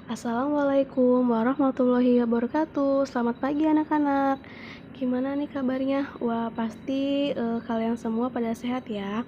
Assalamualaikum warahmatullahi wabarakatuh. Selamat pagi anak-anak. Gimana nih kabarnya? Wah, pasti kalian semua pada sehat ya.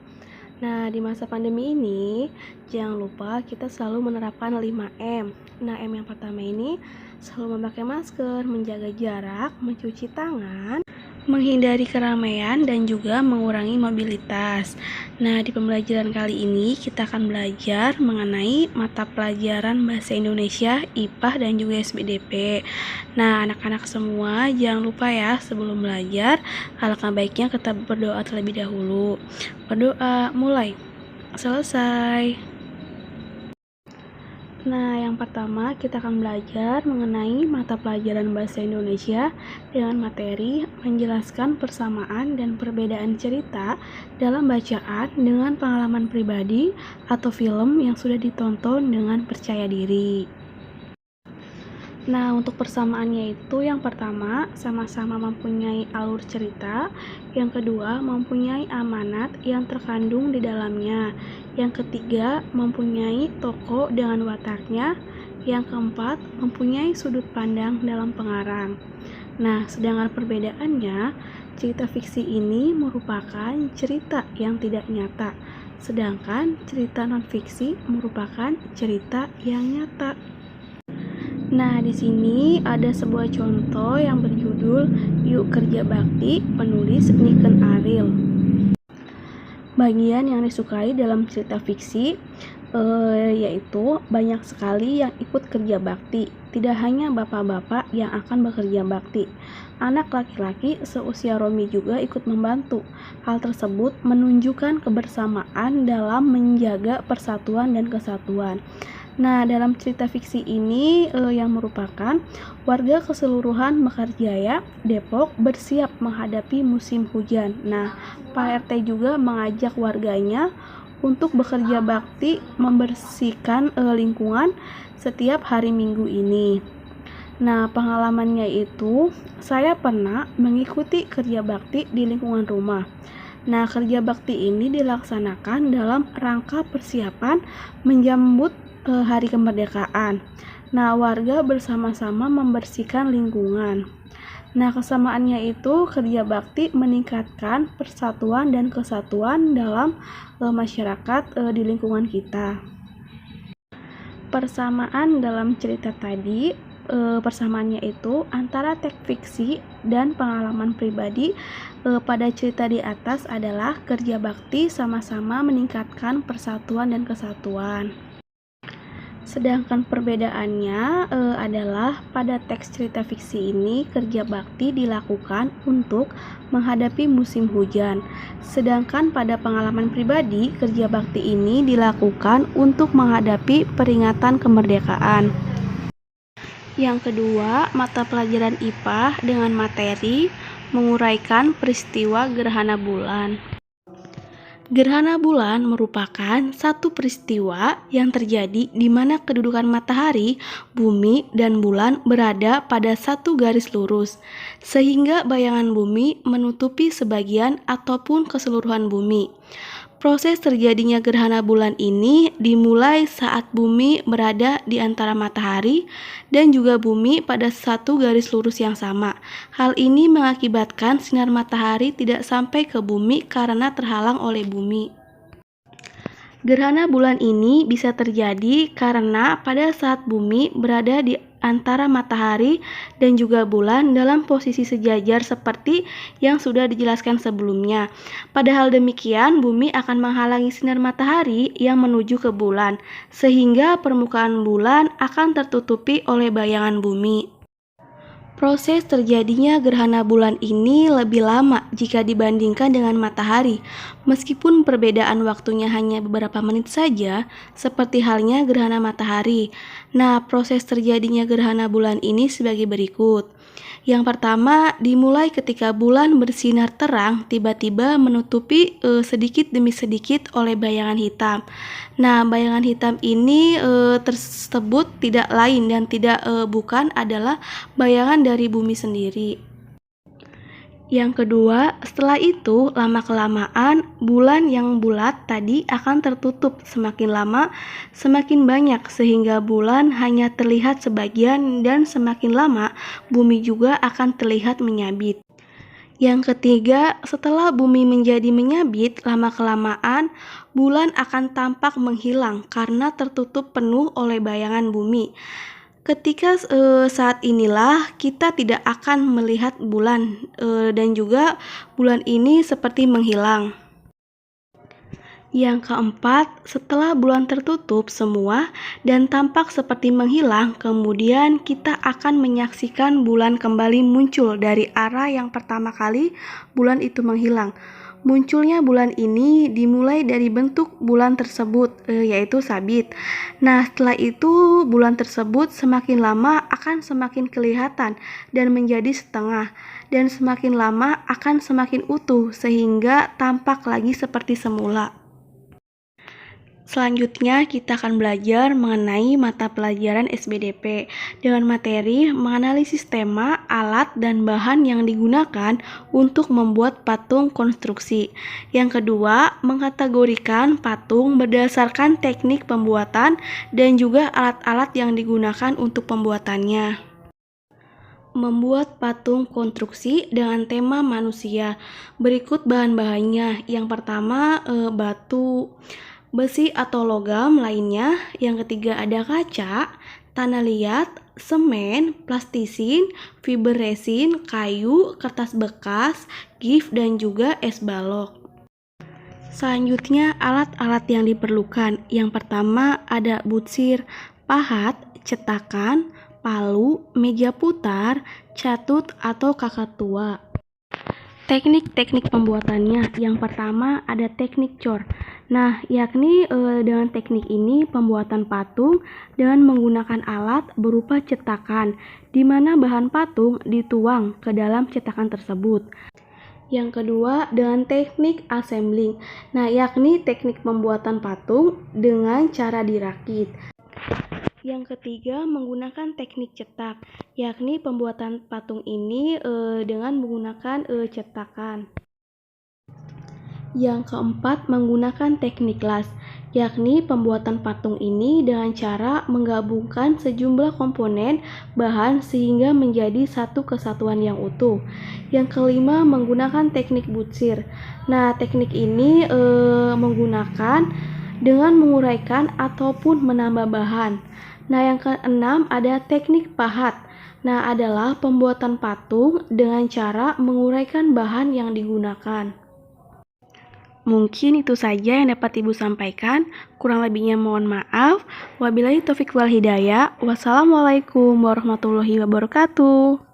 Nah, di masa pandemi ini, jangan lupa kita selalu menerapkan 5M. Nah, M yang pertama ini selalu memakai masker, menjaga jarak, mencuci tangan, menghindari keramaian dan juga mengurangi mobilitas. Nah, di pembelajaran kali ini kita akan belajar mengenai mata pelajaran Bahasa Indonesia, IPA dan juga SBDP. Nah, anak-anak semua jangan lupa ya sebelum belajar, alangkah baiknya kita berdoa terlebih dahulu. Berdoa, mulai. Selesai. Nah, yang pertama kita akan belajar mengenai mata pelajaran Bahasa Indonesia dengan materi menjelaskan persamaan dan perbedaan cerita dalam bacaan dengan pengalaman pribadi atau film yang sudah ditonton dengan percaya diri. Nah, untuk persamaannya itu yang pertama, sama-sama mempunyai alur cerita, yang kedua, mempunyai amanat yang terkandung di dalamnya, yang ketiga, mempunyai tokoh dengan wataknya, yang keempat, mempunyai sudut pandang dalam pengarang. Nah, sedangkan perbedaannya, cerita fiksi ini merupakan cerita yang tidak nyata, sedangkan cerita non-fiksi merupakan cerita yang nyata. Nah, di sini ada sebuah contoh yang berjudul Yuk Kerja Bakti, penulis Niken Ariel. Bagian yang disukai dalam cerita fiksi yaitu banyak sekali yang ikut kerja bakti. Tidak hanya bapak-bapak yang akan bekerja bakti, anak laki-laki seusia Romi juga ikut membantu. Hal tersebut menunjukkan kebersamaan dalam menjaga persatuan dan kesatuan. Nah, dalam cerita fiksi ini yang merupakan warga keseluruhan Mekarjaya, Depok bersiap menghadapi musim hujan. Nah, Pak RT juga mengajak warganya untuk bekerja bakti membersihkan lingkungan setiap hari Minggu ini. Nah, pengalamannya itu saya pernah mengikuti kerja bakti di lingkungan rumah. Nah, kerja bakti ini dilaksanakan dalam rangka persiapan menjambut hari kemerdekaan. Nah, warga bersama-sama membersihkan lingkungan. Nah, kesamaannya itu kerja bakti meningkatkan persatuan dan kesatuan dalam masyarakat di lingkungan kita. Persamaan dalam cerita tadi, persamaannya itu antara teks fiksi dan pengalaman pribadi pada cerita di atas adalah kerja bakti sama-sama meningkatkan persatuan dan kesatuan. Sedangkan perbedaannya adalah pada teks cerita fiksi ini kerja bakti dilakukan untuk menghadapi musim hujan. Sedangkan pada pengalaman pribadi kerja bakti ini dilakukan untuk menghadapi peringatan kemerdekaan. Yang kedua, mata pelajaran IPA dengan materi menguraikan peristiwa gerhana bulan. Gerhana bulan merupakan satu peristiwa yang terjadi di mana kedudukan matahari, bumi, dan bulan berada pada satu garis lurus, sehingga bayangan bumi menutupi sebagian ataupun keseluruhan bumi. Proses terjadinya gerhana bulan ini dimulai saat bumi berada di antara matahari dan juga bumi pada satu garis lurus yang sama. Hal ini mengakibatkan sinar matahari tidak sampai ke bumi karena terhalang oleh bumi. Gerhana bulan ini bisa terjadi karena pada saat bumi berada di antara matahari dan juga bulan dalam posisi sejajar seperti yang sudah dijelaskan sebelumnya. Padahal demikian, bumi akan menghalangi sinar matahari yang menuju ke bulan, sehingga permukaan bulan akan tertutupi oleh bayangan bumi. Proses terjadinya gerhana bulan ini lebih lama jika dibandingkan dengan matahari, meskipun perbedaan waktunya hanya beberapa menit saja, seperti halnya gerhana matahari. Nah, proses terjadinya gerhana bulan ini sebagai berikut. Yang pertama, dimulai ketika bulan bersinar terang tiba-tiba menutupi sedikit demi sedikit oleh bayangan hitam. Nah, bayangan hitam ini tersebut tidak lain dan tidak bukan adalah bayangan dari bumi sendiri. Yang kedua, setelah itu lama-kelamaan bulan yang bulat tadi akan tertutup semakin lama semakin banyak sehingga bulan hanya terlihat sebagian dan semakin lama bumi juga akan terlihat menyabit. Yang ketiga, setelah bumi menjadi menyabit, lama-kelamaan bulan akan tampak menghilang karena tertutup penuh oleh bayangan bumi. Ketika saat inilah kita tidak akan melihat bulan dan juga bulan ini seperti menghilang. Yang keempat, setelah bulan tertutup semua dan tampak seperti menghilang, kemudian kita akan menyaksikan bulan kembali muncul dari arah yang pertama kali bulan itu menghilang. Munculnya bulan ini dimulai dari bentuk bulan tersebut, yaitu sabit. Nah, setelah itu bulan tersebut semakin lama akan semakin kelihatan dan menjadi setengah, dan semakin lama akan semakin utuh sehingga tampak lagi seperti semula. Selanjutnya, kita akan belajar mengenai mata pelajaran SBDP dengan materi menganalisis tema, alat, dan bahan yang digunakan untuk membuat patung konstruksi. Yang kedua, mengkategorikan patung berdasarkan teknik pembuatan dan juga alat-alat yang digunakan untuk pembuatannya. Membuat patung konstruksi dengan tema manusia. Berikut bahan-bahannya. Yang pertama, batu, besi atau logam lainnya. Yang ketiga ada kaca, tanah liat, semen, plastisin, fiber resin, kayu, kertas bekas, gift, dan juga es balok. Selanjutnya alat-alat yang diperlukan. Yang pertama ada butsir, pahat, cetakan, palu, meja putar, catut atau kakatua. Teknik-teknik pembuatannya. Yang pertama ada teknik cor. Nah, yakni dengan teknik ini pembuatan patung dengan menggunakan alat berupa cetakan, di mana bahan patung dituang ke dalam cetakan tersebut. Yang kedua dengan teknik assembling. Nah, yakni teknik pembuatan patung dengan cara dirakit. Yang ketiga menggunakan teknik cetak, yakni pembuatan patung ini dengan menggunakan cetakan. Yang keempat menggunakan teknik las, yakni pembuatan patung ini dengan cara menggabungkan sejumlah komponen bahan sehingga menjadi satu kesatuan yang utuh. Yang kelima menggunakan teknik butsir. Nah, teknik ini menggunakan dengan menguraikan ataupun menambah bahan. Nah, yang keenam ada teknik pahat. Nah, adalah pembuatan patung dengan cara menguraikan bahan yang digunakan. Mungkin itu saja yang dapat Ibu sampaikan. Kurang lebihnya mohon maaf. Wabillahi taufiq wal hidayah. Wassalamualaikum warahmatullahi wabarakatuh.